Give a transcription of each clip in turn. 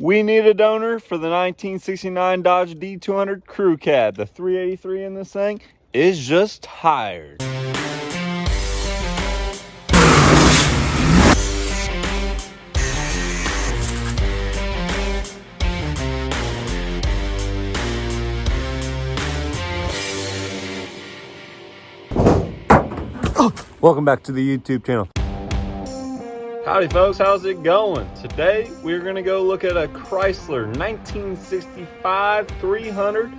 We need a donor for the 1969 Dodge D200 Crew Cab. The 383 in this thing is just tired. Welcome back to the YouTube channel. Howdy folks, how's it going? Today we're gonna go look at a Chrysler 1965 300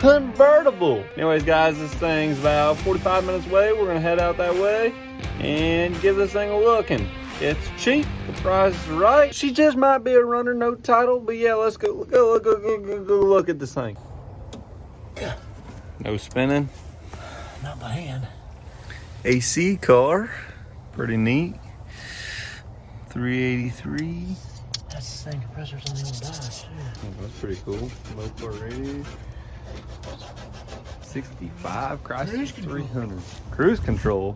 Convertible. Anyways guys, this thing's about 45 minutes away. We're gonna head out that way and give this thing a look. And it's cheap, the price is right. She just might be a runner, no title, but yeah, let's go look at this thing. No spinning. Not by hand. AC car, pretty neat. 383. That's the same compressors on the old Dodge. Oh, that's pretty cool. Low floor radius. 65 Chrysler 300. Cruise control.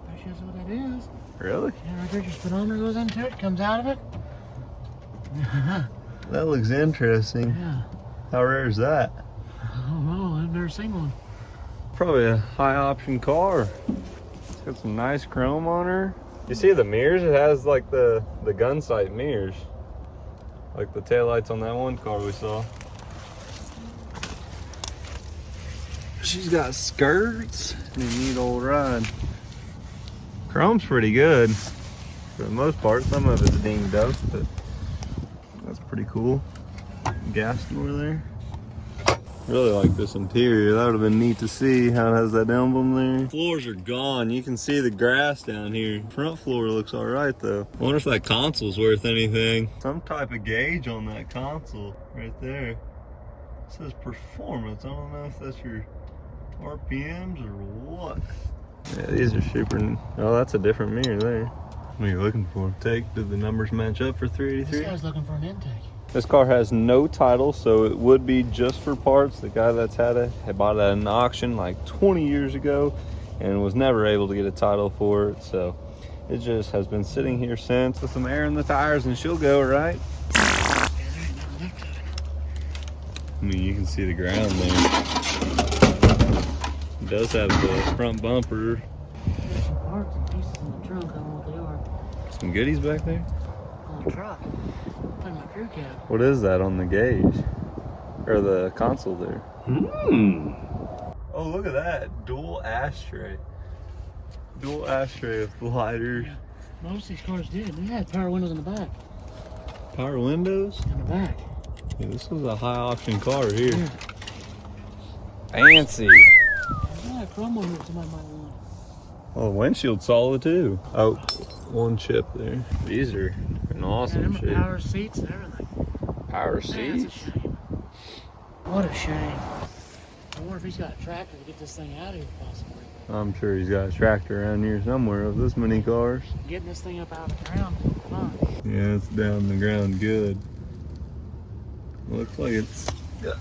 That shows what that is. Really? Yeah, right there, your speedometer goes into it, comes out of it. That looks interesting. Yeah. How rare is that? I don't know, I've never seen one. Probably a high option car. It's got some nice chrome on her. You see the mirrors? It has like the gun sight mirrors. Like the taillights on that one car we saw. She's got skirts and a neat old ride. Chrome's pretty good for the most part. Some of it's dinged up, but that's pretty cool. Gas door there. Really like this interior. That would have been neat to see how it has that emblem there. Floors are gone. You can see the grass down here. Front floor looks all right though. I wonder if that console's worth anything. Some type of gauge on that console right there. It says performance. I don't know if that's your RPMs or what. Yeah, these are super. Oh, that's a different mirror there. What are you looking for? Did the numbers match up for 383? This guy's looking for an intake. This car has no title, so it would be just for parts. The guy that's had it had bought it at an auction like 20 years ago and was never able to get a title for it. So it just has been sitting here since with some air in the tires and she'll go, right? I mean, you can see the ground there. It does have the front bumper. There's some parts and pieces in the trunk. I don't know what they are. Some goodies back there. On the truck. Put my crew cab. What is that on the gauge? Or the console there? Oh, look at that. Dual ashtray. Dual ashtray with lighters. Yeah. Most of these cars did. They had power windows in the back. Power windows? In the back. Yeah, this was a high option car here. Yeah. Fancy. Yeah, chrome on here somebody might want. Oh, the windshield's solid too. Oh, one chip there. These are an awesome shape. Power seats and everything. Power Man, seats. that's a shame. What a shame. I wonder if he's got a tractor to get this thing out of here possibly. I'm sure he's got a tractor around here somewhere of this many cars. Getting this thing up out of the ground is fun. Yeah, it's down the ground good. Looks like it's got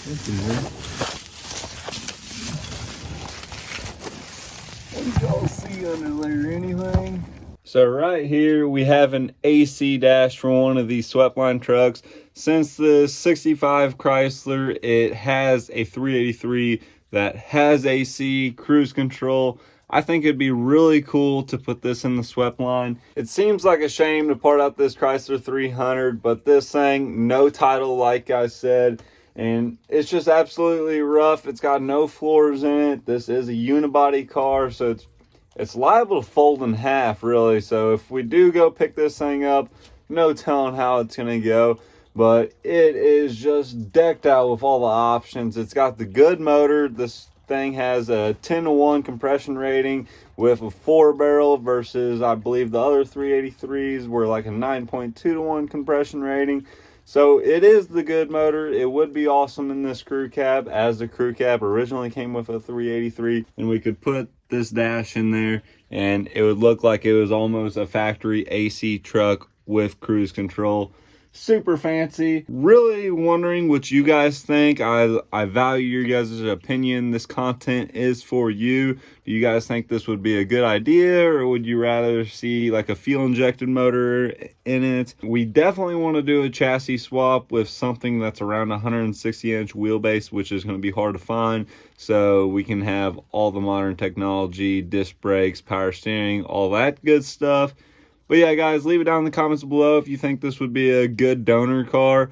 empty there. What do y'all see under there? Anything? So right here we have an AC dash for one of these Sweptline trucks. Since the 65 Chrysler, it has a 383 that has AC, cruise control. I think it'd be really cool to put this in the Sweptline. It seems like a shame to part out this Chrysler 300, but this thing, no title like I said, and it's just absolutely rough. It's got no floors in it. This is a unibody car, so it's liable to fold in half really. So if we do go pick this thing up, no telling how it's gonna go, but it is just decked out with all the options. It's got the good motor. This thing has a 10-to-1 compression rating with a 4-barrel versus I believe the other 383s were like a 9.2-to-1 compression rating. So it is the good motor. It would be awesome in this crew cab, as the crew cab originally came with a 383, and we could put this dash in there and it would look like it was almost a factory AC truck with cruise control. super fancy. Really wondering what you guys think. I value your guys' opinion. This content is for you. Do you guys think this would be a good idea, or would you rather see like a fuel injected motor in it? We definitely want to do a chassis swap with something that's around 160-inch wheelbase, which is going to be hard to find, so we can have all the modern technology, disc brakes, power steering, all that good stuff. But yeah, guys, leave it down in the comments below if you think this would be a good donor car.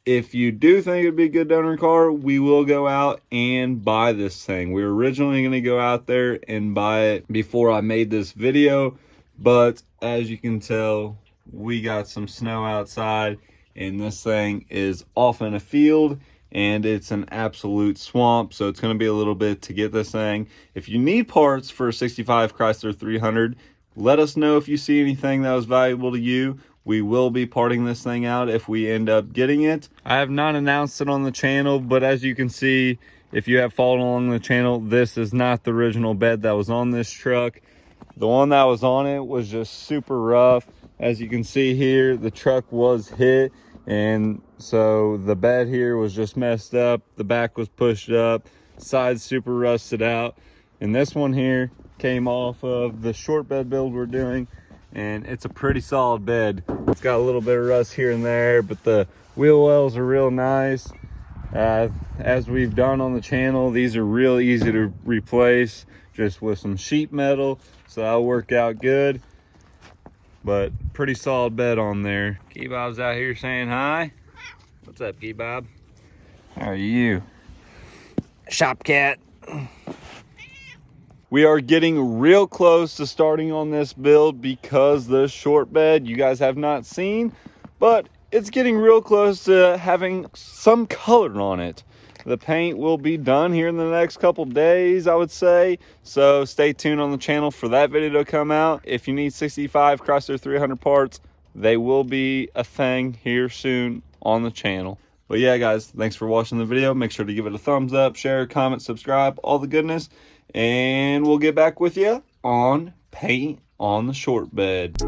If you do think it'd be a good donor car, we will go out and buy this thing. We were originally going to go out there and buy it before I made this video, but as you can tell, we got some snow outside and this thing is off in a field and it's an absolute swamp, so it's going to be a little bit to get this thing. If you need parts for a 65 Chrysler 300, let us know if you see anything that was valuable to you. We will be parting this thing out if we end up getting it. I have not announced it on the channel, but as you can see, if you have followed along the channel, this is not the original bed that was on this truck. The one that was on it was just super rough. As you can see here, the truck was hit, and so the bed here was just messed up. The back was pushed up, sides super rusted out, and this one here came off of the short bed build we're doing, and it's a pretty solid bed. It's got a little bit of rust here and there, but the wheel wells are real nice. As we've done on the channel, these are real easy to replace just with some sheet metal, so that'll work out good. But pretty solid bed on there. Key-Bob's out here saying hi. What's up, Key-Bob? How are you? Shop cat. We are getting real close to starting on this build because the short bed you guys have not seen, but it's getting real close to having some color on it. The paint will be done here in the next couple days, I would say, so stay tuned on the channel for that video to come out. If you need 65 Chrysler 300 parts, they will be a thing here soon on the channel. But yeah, guys, thanks for watching the video. Make sure to give it a thumbs up, share, comment, subscribe, all the goodness. And we'll get back with you on paint on the short bed.